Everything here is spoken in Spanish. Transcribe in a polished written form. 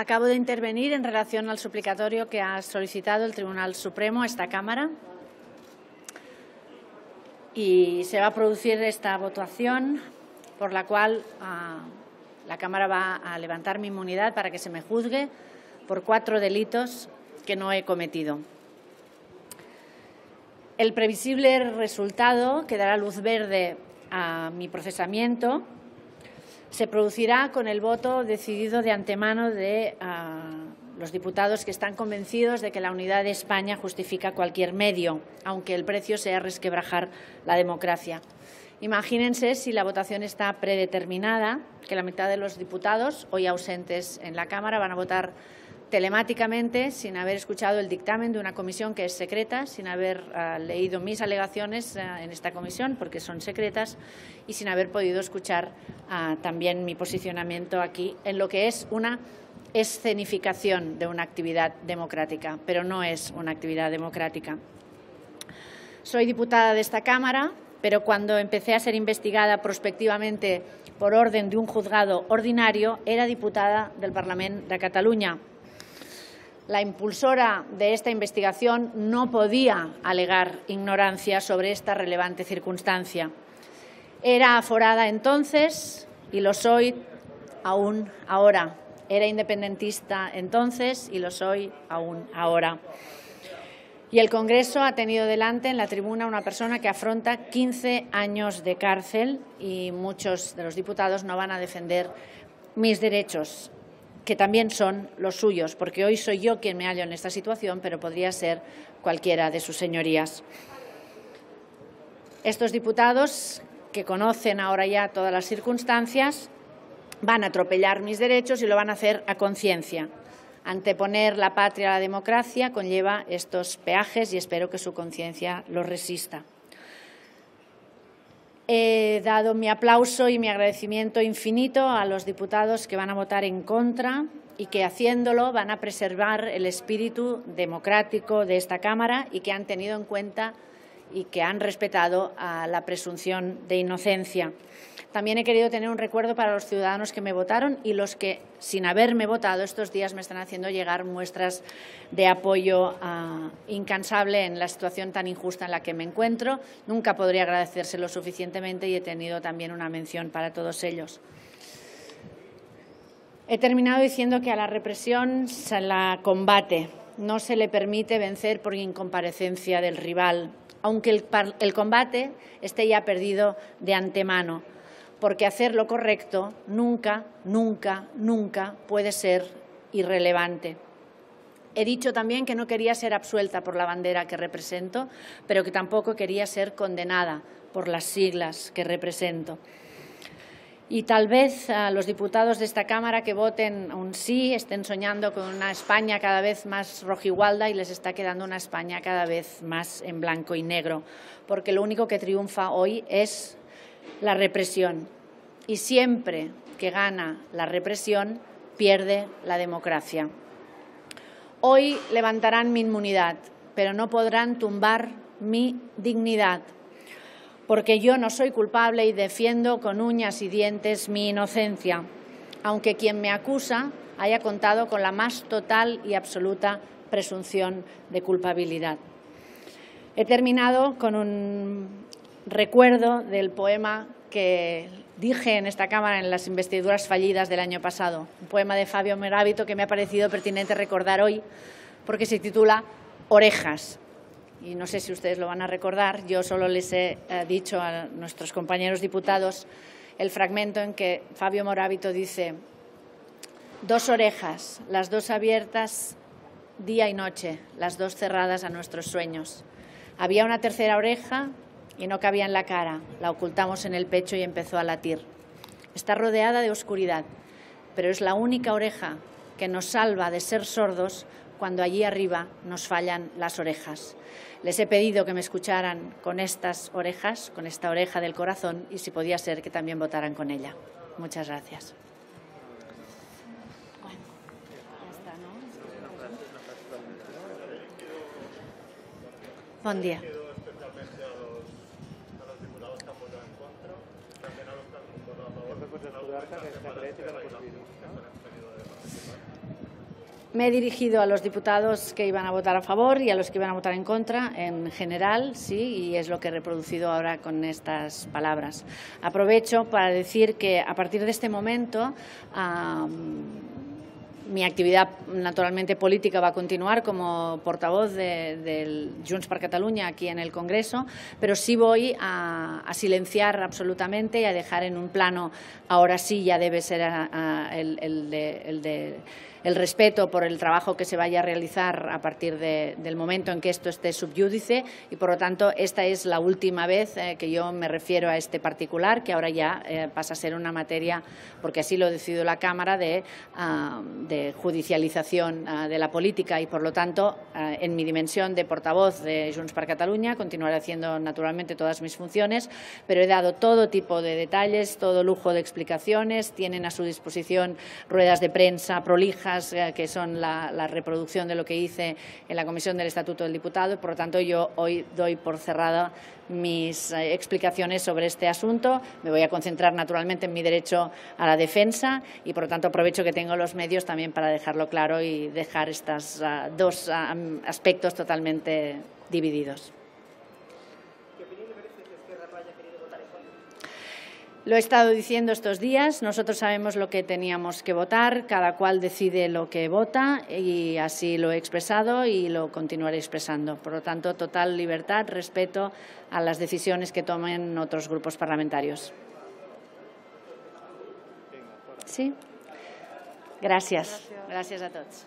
Acabo de intervenir en relación al suplicatorio que ha solicitado el Tribunal Supremo a esta Cámara y se va a producir esta votación por la cual la Cámara va a levantar mi inmunidad para que se me juzgue por 4 delitos que no he cometido. El previsible resultado que dará luz verde a mi procesamiento se producirá con el voto decidido de antemano de los diputados que están convencidos de que la unidad de España justifica cualquier medio, aunque el precio sea resquebrajar la democracia. Imagínense si la votación está predeterminada, que la mitad de los diputados, hoy ausentes en la Cámara, van a votar telemáticamente, sin haber escuchado el dictamen de una comisión que es secreta, sin haber leído mis alegaciones en esta comisión, porque son secretas, y sin haber podido escuchar también mi posicionamiento aquí en lo que es una escenificación de una actividad democrática, pero no es una actividad democrática. Soy diputada de esta Cámara, pero cuando empecé a ser investigada prospectivamente por orden de un juzgado ordinario, era diputada del Parlament de Catalunya. La impulsora de esta investigación no podía alegar ignorancia sobre esta relevante circunstancia. Era aforada entonces y lo soy aún ahora. Era independentista entonces y lo soy aún ahora. Y el Congreso ha tenido delante en la tribuna una persona que afronta 15 años de cárcel y muchos de los diputados no van a defender mis derechos, que también son los suyos, porque hoy soy yo quien me hallo en esta situación, pero podría ser cualquiera de sus señorías. Estos diputados, que conocen ahora ya todas las circunstancias, van a atropellar mis derechos y lo van a hacer a conciencia. Anteponer la patria a la democracia conlleva estos peajes y espero que su conciencia los resista. He dado mi aplauso y mi agradecimiento infinito a los diputados que van a votar en contra y que, haciéndolo, van a preservar el espíritu democrático de esta Cámara y que han tenido en cuenta y que han respetado a la presunción de inocencia. También he querido tener un recuerdo para los ciudadanos que me votaron y los que, sin haberme votado, estos días me están haciendo llegar muestras de apoyo incansable en la situación tan injusta en la que me encuentro. Nunca podría agradecérselo suficientemente y he tenido también una mención para todos ellos. He terminado diciendo que a la represión se la combate, no se le permite vencer por incomparecencia del rival, aunque el combate esté ya perdido de antemano, porque hacer lo correcto nunca, nunca, nunca puede ser irrelevante. He dicho también que no quería ser absuelta por la bandera que represento, pero que tampoco quería ser condenada por las siglas que represento. Y tal vez los diputados de esta Cámara que voten un sí estén soñando con una España cada vez más rojigualda y les está quedando una España cada vez más en blanco y negro, porque lo único que triunfa hoy es la represión. Y siempre que gana la represión, pierde la democracia. Hoy levantarán mi inmunidad, pero no podrán tumbar mi dignidad, porque yo no soy culpable y defiendo con uñas y dientes mi inocencia, aunque quien me acusa haya contado con la más total y absoluta presunción de culpabilidad. He terminado con un recuerdo del poema que dije en esta Cámara en las investiduras fallidas del año pasado, un poema de Fabio Moravito que me ha parecido pertinente recordar hoy porque se titula Orejas. Y no sé si ustedes lo van a recordar, yo solo les he dicho a nuestros compañeros diputados el fragmento en que Fabio Moravito dice: 2 orejas, las 2 abiertas día y noche, las 2 cerradas a nuestros sueños. Había una tercera oreja y no cabía en la cara, la ocultamos en el pecho y empezó a latir. Está rodeada de oscuridad, pero es la única oreja que nos salva de ser sordos cuando allí arriba nos fallan las orejas. Les he pedido que me escucharan con estas orejas, con esta oreja del corazón, y si podía ser que también votaran con ella. Muchas gracias. Bueno, ya está, ¿no? Buen día. Me he dirigido a los diputados que iban a votar a favor y a los que iban a votar en contra, en general, sí, y es lo que he reproducido ahora con estas palabras. Aprovecho para decir que a partir de este momento mi actividad, naturalmente, política va a continuar como portavoz del Junts per Catalunya aquí en el Congreso, pero sí voy a silenciar absolutamente y a dejar en un plano, ahora sí ya debe ser el respeto por el trabajo que se vaya a realizar a partir del momento en que esto esté sub iudice y, por lo tanto, esta es la última vez que yo me refiero a este particular, que ahora ya pasa a ser una materia, porque así lo ha decidido la Cámara, de judicialización de la política y, por lo tanto, en mi dimensión de portavoz de Junts per Catalunya continuaré haciendo, naturalmente, todas mis funciones, pero he dado todo tipo de detalles, todo lujo de explicaciones, tienen a su disposición ruedas de prensa prolijas, que son la reproducción de lo que hice en la Comisión del Estatuto del Diputado y, por lo tanto, yo hoy doy por cerrada mis explicaciones sobre este asunto. Me voy a concentrar, naturalmente, en mi derecho a la defensa y, por lo tanto, aprovecho que tengo los medios también para dejarlo claro y dejar estos dos aspectos totalmente divididos. Lo he estado diciendo estos días, nosotros sabemos lo que teníamos que votar, cada cual decide lo que vota y así lo he expresado y lo continuaré expresando. Por lo tanto, total libertad, respeto a las decisiones que tomen otros grupos parlamentarios. ¿Sí? Gràcies. Gràcies a tots.